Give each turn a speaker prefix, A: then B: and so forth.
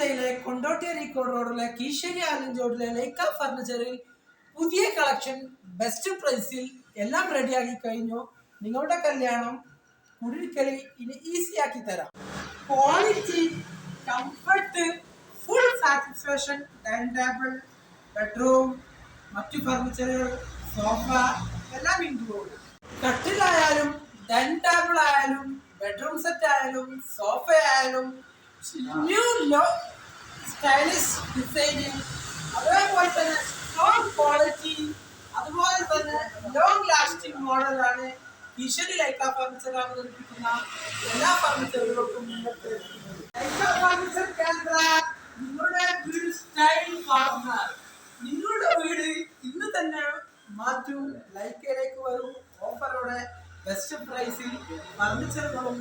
A: ജില്ലയിലെ കൊണ്ടോട്ടി അരീക്കോട് റോഡിലെ കീശ്ശേരി ആലഞ്ചോടിലെ ലൈക്ക ഫർണിച്ചറിൽ പുതിയ കളക്ഷൻ ബെസ്റ്റ് പ്രൈസിൽ എല്ലാം റെഡിയാക്കി കഴിഞ്ഞു. നിങ്ങളുടെ കല്യാണം കുടിരിക്കൽ ഇനി ഈസി ആക്കി തരാം. Quality, comfort, full satisfaction. Dining table, bedroom, മറ്റു ഫർണിച്ചറുകൾ, സോഫ എല്ലാം ഇൻക്ലൂഡ്. കട്ടിലായാലും ഡൈനിങ് ടേബിൾ ആയാലും ബെഡ്റൂം സെറ്റ് ആയാലും സോഫ ആയാലും ന്യൂ സ്റ്റൈലിഷ് ഡിസൈനിങ്, അതേപോലെ തന്നെ സ്ട്രോങ് ക്വാളിറ്റി, അതുപോലെ തന്നെ ലോങ് ലാസ്റ്റിംഗ് മോഡലാണ് ഈശ്വരി ലൈക്ക ഫർണിച്ചർ അവതരിപ്പിക്കുന്ന എല്ലാ ഫർണിച്ചറുകൾക്കും നിങ്ങൾക്ക് ലൈക്ക ഫർണിച്ചർ കേന്ദ്ര നിങ്ങളുടെ വീട് സ്റ്റൈൽ പാർട്ണർ. നിങ്ങളുടെ വീട് ഇന്ന് തന്നെ മാറ്റൂ. ലൈക്കയിലേക്ക് വരും. ഓഫറോടെ ബെസ്റ്റ് പ്രൈസിൽ ഫർണിച്ചറുകളും